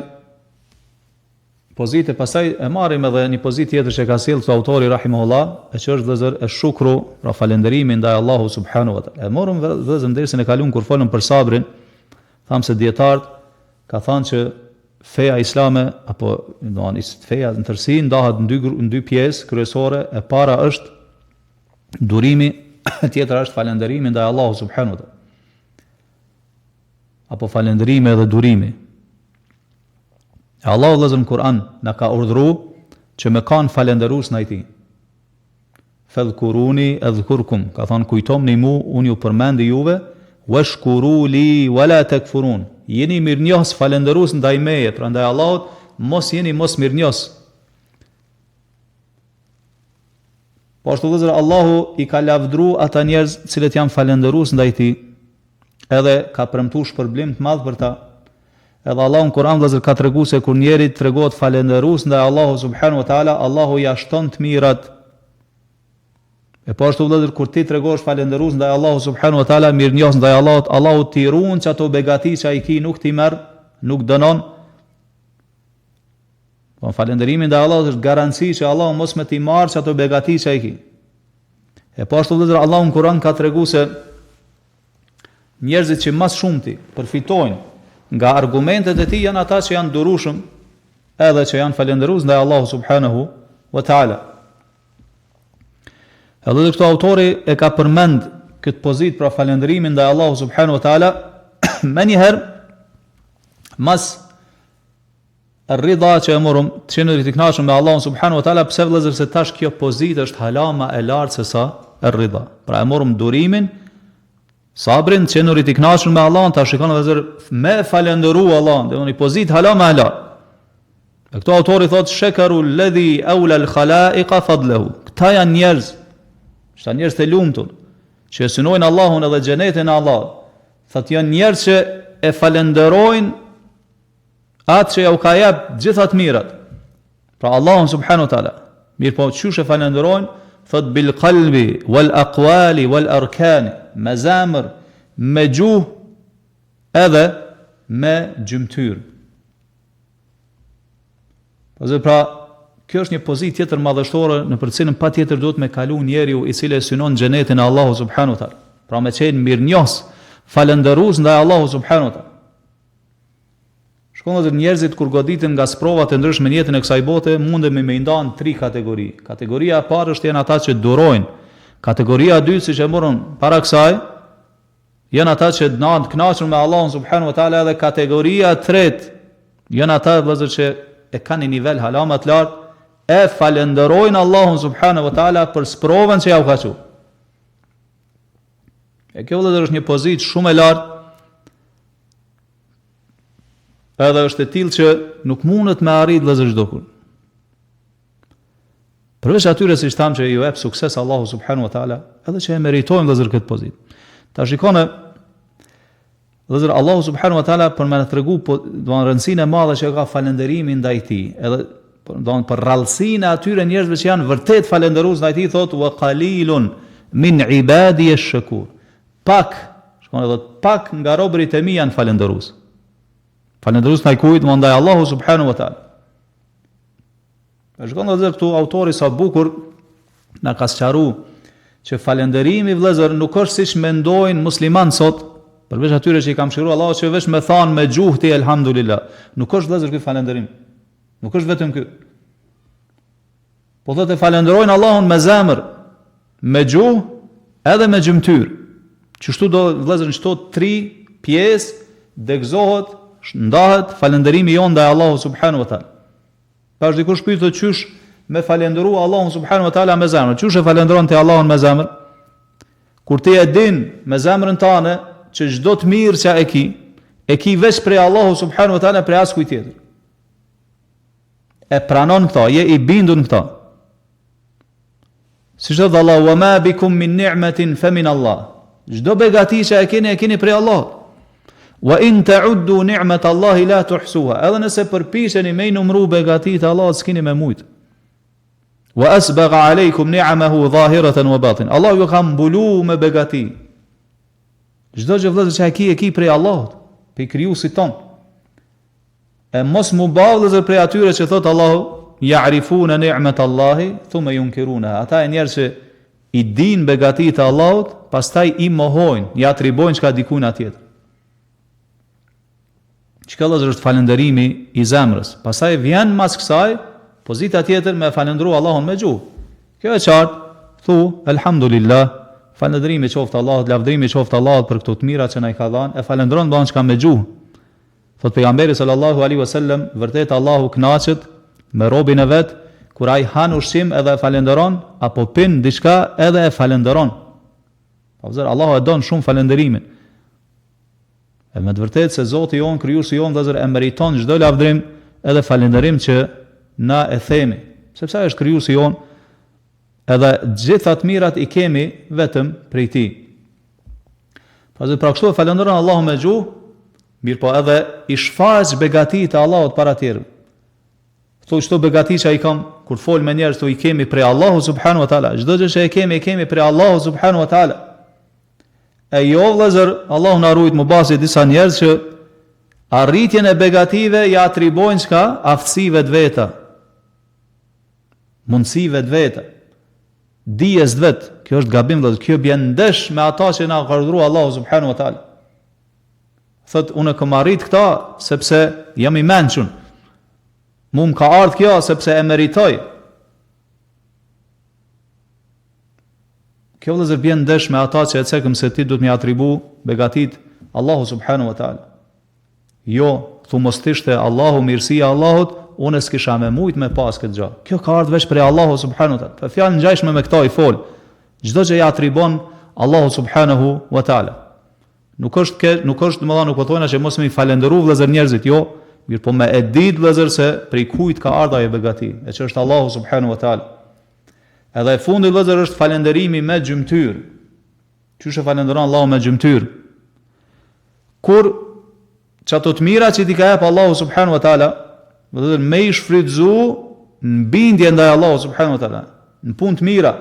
pozite, pastaj e marrim edhe një pozitë tjetër që ka sjellë autori rahimahullah, e që është vëllezër e shukru, pra falënderimi ndaj Allahu subhanahu wa taala. E morëm vëllezër dersën e kaluam kur folëm për sabrin, thamë se dietarët ka thënë që feja islame, apo feja në tërësi ndahet në dy pjesë kryesore. E para është durimi, tjetra është falënderimi ndaj Allahu subhanahu wa taala. Apo falënderimi edhe durimi. Allahu vëllezër në Kur'an na ka urdhëruar që me kanë falënderues ndaj tij. Fadhkuruni adhkurkum, ka thënë kujtomni mu, unë ju përmendi juve, washkuru li wala takfurun. Jeni mirënjohës, falënderues ndaj meje, pra ndaj Allahut, mos jeni mos mirënjohës. Po ashtu vëllezër, Allahu i ka lavdruar ata njerëz cilët janë falënderues ndaj tij, edhe ka premtuar shpërblim të madh për ta. Edhe Allahu në Kur'an vëllezër ka treguar se kur njeri tregohet falënderues ndaj Allahu subhanahu wa taala, Allahu ja shton të mirat. E po ashtu vëllezër, kur ti tregohesh falënderues ndaj Allahu subhanahu wa taala, mirënjohës ndaj Allahut, Allahu ti ruan që ato begati që ai ki nuk ti merr, nuk dënon. Po falënderimi ndaj Allahut është garanci që Allahu mos me ti marr që ato begati që ai ki. E po ashtu vëllezër, Allahu në Kur'an ka treguar se njerëzit që më shumti përfitojnë nga argumentet e tij janë ata që janë durueshëm, edhe që janë falënderues ndaj Allahu subhanahu wa taala. Edhe këto autori e ka përmend këtë pozitë pra falënderimin ndaj Allahu subhanahu wa taala më një herë mas rida që e morëm të qenë të kënaqur me Allahun subhanahu wa taala, pse vëllezër se tash kjo pozitë është hala më e lartë se sa rida. Pra e morëm durimin, sabrin, që në rrit i kënaqur me Allahun, ta shikon vëllezër me falënderu Allahun, dhe një pozitë hala më e lartë. E këto autori thotë shekaru alladhi awla al-khalaiqa fadlahu. Këta janë njerëz, këta njerëz të lumtur, që e synojnë Allahun edhe xhenetin e Allahut. Thotë janë njerëz që e falenderojnë atë që ja u ka jep gjitha të mirat. Pra Allahun subhanahu wa taala. Mirë po çush e falenderojnë? Thot bil qalbi wal aqwali wal arkan, me zemër, me gjuhë, edhe me gjymtyr. Pra, kjo është një pozitë tjetër madhështore në për cilën patjetër duhet me kalu njeriu i cili synon xhenetin e Allahu subhanahu wa taala. Pra me qenë mirënjohës, falënderues ndaj Allahu subhanahu wa taala. Shikoni vëllezër, njerëzit kur goditen nga sprovat e ndryshme në jetën e kësaj bote, mundemi me ndan 3 kategori. Kategoria e parë është janë ata që durojnë. Kategoria e dytë, siç e morën para kësaj, janë ata që të kënaqur me Allahun subhanahu wa taala, dhe kategoria e tretë janë ata vëllezër që e kanë një nivel hala më të lartë, e falenderojnë Allahun subhanahu wa taala për sprovën që ja u ka dhënë. E kjo vëllezër është një pozitë shumë e lartë, edhe është e tillë që nuk mundet me arrit vëllezër çdo kur. Përveç atyre siç tham që ju jep sukses Allahu subhanahu wa taala, edhe që e meritojnë vëllezër këtë pozitë. Ta shikoni vëllezër, Allahu subhanahu wa taala për më tregu rëndësinë e madhe që ka falënderimi ndaj tij, edhe për rrallësinë e atyre njerëzve që janë vërtet falënderues ndaj tij, thotë wa qalilun min ibadi ash-shakur. Pak, shkon edhe pak nga robërit e mi janë falënderues. Falënderues ndaj kujt? Ndaj Allahu subhanahu wa taala. Shkon edhe këtu autori sa bukur na ka sqaruar që falënderimi vëllezër nuk është siç mendojnë muslimanë sot, përveç atyre që i kam shkruar Allahu që veç me than me gjuhë ti elhamdulillah. Nuk është vëllezër ky falënderim. Nuk është vetëm ky. Po thotë falenderojnë Allahun me zemër, me gjuhë, edhe me gjymtyr. Qështu do vëllezër në çto 3 pjesë degëzohet, ndahet falënderimi jon ndaj Allahut subhanahu wa taala. Pas dikush pyetë çysh me falënderu Allahun subhanahu wa taala me zemër. Çysh e falënderon ti Allahun me zemër? Kur ti e din me zemrën tënde që çdo të mirë që e ki veç prej Allahu subhanahu wa taala, prej askujt tjetër. E pranon këta, je i bindur në këta. Si që dhe Allah, wa ma bikum min ni'metin fe min Allah. Çdo begati që e keni prej Allah. Wa in ta'uddu ni'met Allahi la tuhsuha. Edhe nëse përpiqeni me i numru begatit e Allah, s'keni me mujt. Wa asbagha alejkum ni'amahu dhahiratan wa batin. Allah ju ka mbulu me begati. Çdo gjë vëllezër që e ki prej Allahut, pe krijuesit ton. E mos mu bavlëzër prej atyre që thot Allahu ya'rifuna ni'mat Allahi thumma yunkiruna. Ata e njerëz që i din begatit e Allahut, pastaj i mohojnë, i atribojnë çka dikujt tjetër. Çka vëllezër është falënderimi i zemrës. Pastaj vjen mas kësaj pozita tjetër me falëndru Allahun me gjuhë. Kjo e qartë, thu elhamdulillah, falënderimi qoftë Allahut, lavdërimi qoftë Allahut për këto të mira që na i ka dhënë, e falëndron bën çka me gjuhë. Thot pejgamberi sallallahu alaihi wasallam, vërtet Allahu kënaqet me robën e vet kur ai han ushqim edhe e falënderon, apo pin diçka edhe e falënderon. Pavëzër Allahu e don shumë falënderimin. E me të vërtetë se Zoti jon, krijuesi jon, vëllazër, e meriton çdo lavdërim edhe falënderim që na e themi, sepse ai është krijuesi jon, edhe gjitha të mirat i kemi vetëm prej tij. Pasi pra kështu e falënderon Allahu me gjuhë, mirë po edhe i shfaq begatit e Allahut para tjerëve. Këto çdo begati që ai kam kur fol me njerëz, to i kemi prej Allahu subhanahu wa taala. Çdo gjë që e kemi prej Allahu subhanahu wa taala. E jo vëllazër, Allahu na ruajt mbasi disa njerëz që arritjen e begative ja atribojnë çka? Aftësive të veta. Mundësive të veta. Dijes të vet. Kjo është gabim vëllazër, kjo bën ndesh me ata që na ka urdhëruar Allahu subhanahu wa taala. Thot unë kam arrit këta sepse jam i mençur. Mu më ka ardhur kjo sepse e meritoj. Kjo vëllazër bën ndesh me ata që e cekëm se ti duhet më atribu begatit Allahu subhanahu wa taala. Jo, thu mos ishte Allahu, mirësia Allahut, unë s'kisha me mujt me pas këtë gjë. Kjo ka ardhur veç prej Allahu subhanahu wa taala. Për fjalë ngjashme me këto i fol. Çdo gjë ja atribon Allahu subhanahu wa taala. Nuk është domethënë nuk po thonë që mos më i falënderoj vëllazër njerëzit, jo, mirë po me e ditë vëllazër se prej kujt ka ardhur ajo begati, e që është Allahu subhanahu wa taala. Edhe e fundi vëllazër është falënderimi me gjymtyr. Qysh e falënderon Allahu me gjymtyr? Kur çato të mira që ti ka jep Allahu subhanahu wa taala, vëllazër me i shfrytzu në bindje ndaj Allahu subhanahu wa taala, në punë të mira,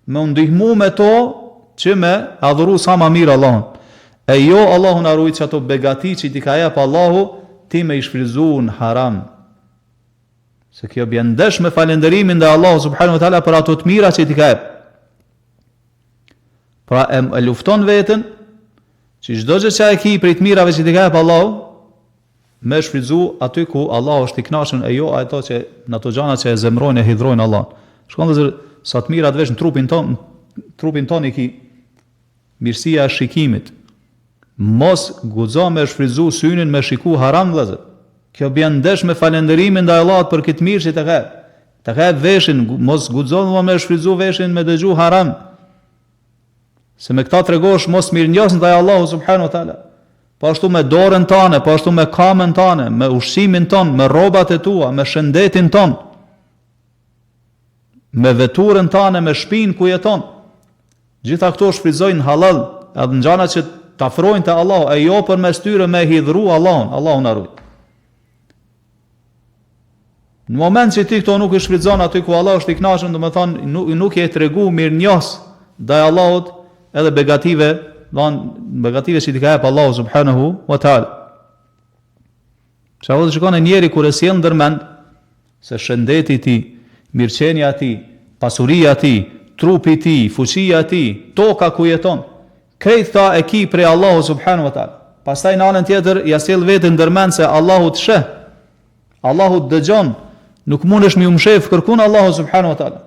me u ndihmu me to që me adhuru sa më mirë Allahun. E jo Allahu na ruaj që ato begati që ti ka jep Allahu, ti me i shfrytzu në haram. Se kjo bën ndesh me falënderimin ndaj Allahu subhanahu wa taala për ato të mira që ti ka jep. Pra e lufton veten që çdo gjë që e ki prej të mirave që ti ka jep Allahu, me shfrytzu aty ku Allah është i kënaqur e jo ato që në ato gjëra që e zemrojnë e hidhrojnë Allah. Shkon vëllazër, sa të mirat vesh në trupin ton i ki mirësia e shikimit. Mos guxo me shfrytzu synin me shiku haram vëllazër. Kjo bën ndesh me falënderimin ndaj Allahut për këtë mirë që të ka. Të ka veshin, mos guxo me shfrytzu veshin me dëgju haram. Se me këta tregosh mos mirënjohës ndaj Allahut subhanahu wa taala. Po ashtu me dorën tane, po ashtu me kamën tane, me ushqimin ton, me rrobat e tua, me shëndetin ton, me veturën tane, me shtëpinë ku jeton. Gjitha këto shfrytëzojnë halal, edhe në gjana që të afrojnë te Allahu, e jo përmes tyre me hidhru Allahun na ruaj. Në moment që ti këto nuk i shfrytëzon aty ku Allah është i kënaqur, domethënë nuk je tregu mirënjohës ndaj Allahut, edhe begative që t'i ka jep Allahu subhanahu wa ta'ala. Që avë të shikone njeri kur e sjell ndërmend se shëndeti ti, mirëqenia ti, pasuria ti, trupi ti, fuqia ti, toka ku jeton, krejt ta e ki prej Allahu subhanahu wa ta'ala. Pastaj në anën tjetër ja sjell vetën ndërmend se Allahu të sheh, Allahu të dëgjon, nuk mundesh mi umshef kërkun Allahu subhanahu wa ta'ala.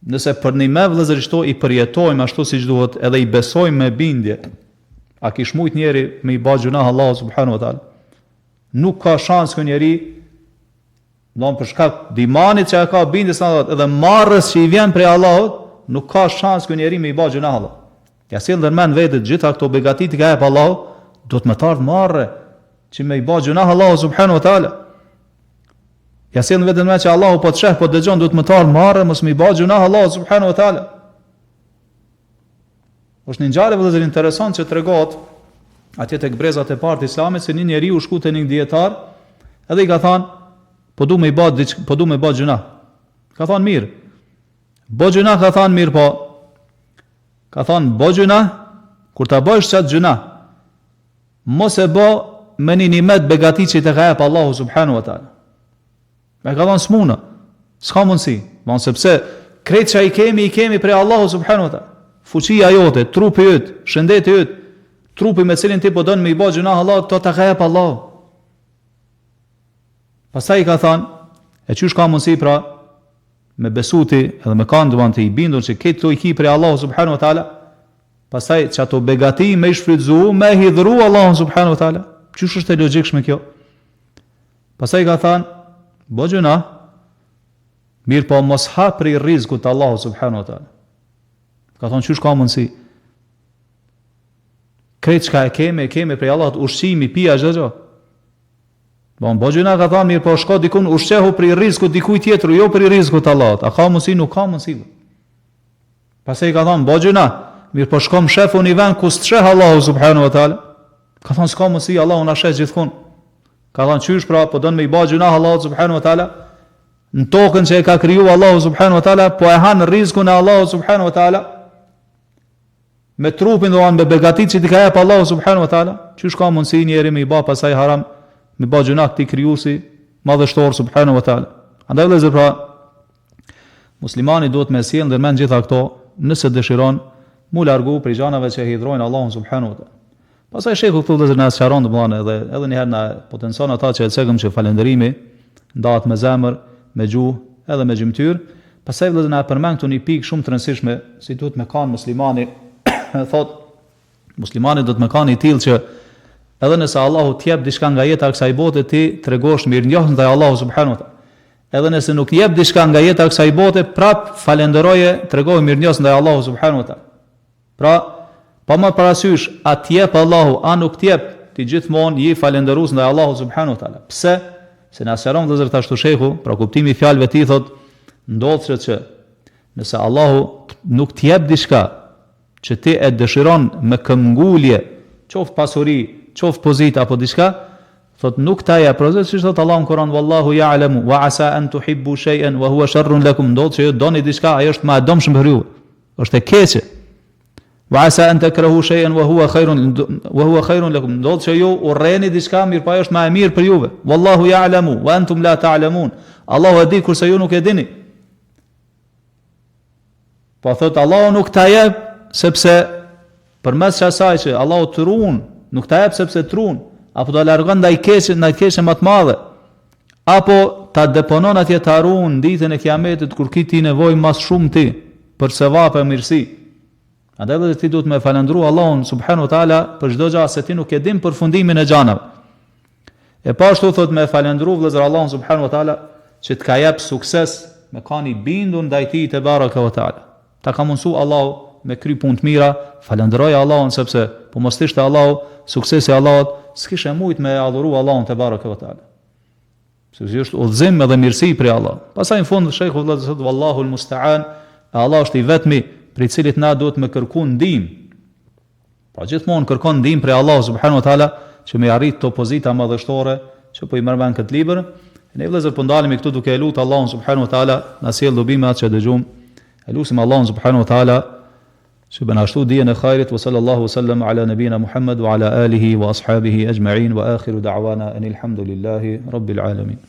Nëse për një me vëllezër shto i përjetojmë ashtu siç duhet edhe i besojmë me bindje, a kish mujt njeri me i ba gjunah Allahu subhanahu wa ta'ala? Nuk ka shans kë njeri, don për shkak dimanit që ka bindjes edhe marrës që i vjen prej Allahut, nuk ka shans kë njeri me i ba gjunah Allah. Ja sjell ndërmend vetë gjitha këto begatit që ka jep Allahu, do të më tardh marrë që me i ba gjunah Allahu subhanahu wa ta'ala. Ja sjell vetëm me që Allahu po të sheh, po dëgjon, duhet më të marrë, mos më i bëj gjunah Allahu subhanahu wa taala. Është një ngjarje vëllezër interesant që tregohet atje tek brezat e parë të Islamit se një njeriu shku te një dietar, edhe i ka thënë, po du më i bëj gjunah. Ka thënë mirë. Bëj gjunah, ka thënë mirë, po. Ka thënë bëj gjunah, kur ta bësh çat gjunah, mos e bë me një nimet begati që të ka jep Allahu subhanahu wa taala. Me ka thonë smuna, s'ka mundësi, sepse krejt që i kemi prej Allahu subhanahu wa ta'ala. Fuqia jote, trupi jot, shëndeti jot, trupi me cilin ti po don me i bëj gjunah Allahut, to ta ka jep Allahu. Pastaj i ka thënë, e çysh ka mundësi pra me besuti edhe me kanë të i bindur që këto i ki prej Allahu subhanahu wa ta'ala, pastaj që ato begati me i shfrytzu, me hidhru Allahu subhanahu wa ta'ala. Çysh është e logjikshme kjo? Pastaj i ka thënë, bo gjuna, mirë po mos ha prej rizkut të Allahu subhanahu wa ta'ala. Ka thonë qysh ka mundësi? Krejt qka e keme prej Allahut, ushqimi, pija, gjëgjo. Bo gjuna ka thonë, mirë po shko dikun ushqehu prej rizkut dikuj tjetër, jo prej rizkut të Allahut. A ka mundësi? Nuk ka mundësi. Pastaj ka thonë, bo gjuna, mirë po shko më shefu një vend ku së të sheh Allahu subhanahu wa ta'ala. Ka thonë, s'ka mundësi, Allahu na sheh gjithkun. Ka thënë qysh pra, po don me i bëj gjunah Allahu subhanahu wa taala, në tokën që e ka kriju Allahu subhanahu wa taala, po e han rrezikun e Allahu subhanahu wa taala, me trupin do an me begatit që ti ka jep Allahu subhanahu wa taala, qysh ka mundësi njeri me i bëj pasaj haram, me bëj gjunah këtij krijuesi madhështor subhanahu wa taala. Andaj vëllezër pra, muslimani duhet me sjell ndërmend gjitha këto, nëse dëshiron mu largu prej gjërave që hidhrojnë Allahun subhanahu wa taala. Pastaj sheku këtu vëllezër na sqaron domthonë edhe një herë na potencon ata që e cekëm që falënderimi ndahet me zemër, me gjuhë, edhe me gjymtyr. Pastaj vëllezër na përmend këtu një pikë shumë të rëndësishme, si duhet me kanë muslimani, thot muslimani do të me kanë i tillë që edhe nëse Allahu t'jep diçka nga jeta e kësaj bote, ti tregosh mirënjohës ndaj Allahut subhanahu wa taala. Edhe nëse nuk jep diçka nga jeta e kësaj bote, prap falenderoje, tregoje mirënjohës ndaj Allahut subhanahu wa taala. Pra pa më parasysh, a t'jep Allahu, a nuk t'jep, ti gjithmonë je falenderues ndaj Allahut subhanahu wa taala. Pse? Se na sqaron vëllezër tashtu shehu, pra kuptimi i fjalëve të tij thot, ndodhet që nëse Allahu nuk t'jep diçka që ti e dëshiron me këmbgulje, qoftë pasuri, qoftë pozitë apo diçka, thot nuk ta jep, por si thot Allahu në Kur'an, wallahu ya'lamu wa asa an tuhibbu shay'an wa huwa sharrun lakum, ndodhet që ju doni diçka, ajo është më e dëmshme për ju, është e keqe. Wa asa an takrahu shay'an wa huwa khairun lakum, ndodh që ju urreni diçka mirë, po ajo është më e mirë për juve. Wallahu ya'lamu wa antum la ta'lamun, Allahu e di kurse ju nuk e dini. Po thot Allahu nuk ta jep sepse përmes asaj që Allahu të ruan, nuk ta jep sepse të ruan, apo do largon ndaj keqe më të madhe, apo ta deponon atje të harun ditën e kiametit kur ki ti nevojë mas shumë ti për sevap e mirësi. Andaj edhe ti duhet me falendru Allahun subhanahu wa taala për çdo gjë se ti nuk e din përfundimin e xhanave. E pashtu thot me falendru vëllezër Allahun subhanahu wa taala që të ka jep sukses me kanë i bindur ndaj tij te baraka wa taala. Ta ka mundsu Allahu me kry punë të mira, falenderoj Allahun sepse po mos ishte Allahu, suksesi i Allahut s'kishe mujt me adhuru Allahun te baraka wa taala. Sepse është udhëzim edhe mirësi prej Allah. Pastaj në fund sheikhu vëllezër thot wallahu almusta'an, Allah është i vetmi për i cilit na duhet me kërku ndihmë. Pra gjithmonë kërkon ndihmë prej Allahu subhanahu wa taala që me arrit të pozita madhështore që po i mërmen këtë libër. Ne vëllezër po ndalemi këtu duke e lutur Allahun subhanahu wa taala na sjell dobime atë që dëgjum. Elusim Allahun subhanahu wa taala që bën ashtu dijen e khairit wa sallallahu sallam ala nabina Muhammad wa ala alihi wa ashabihi ajma'in wa akhiru da'wana anil hamdulillahi rabbil alamin.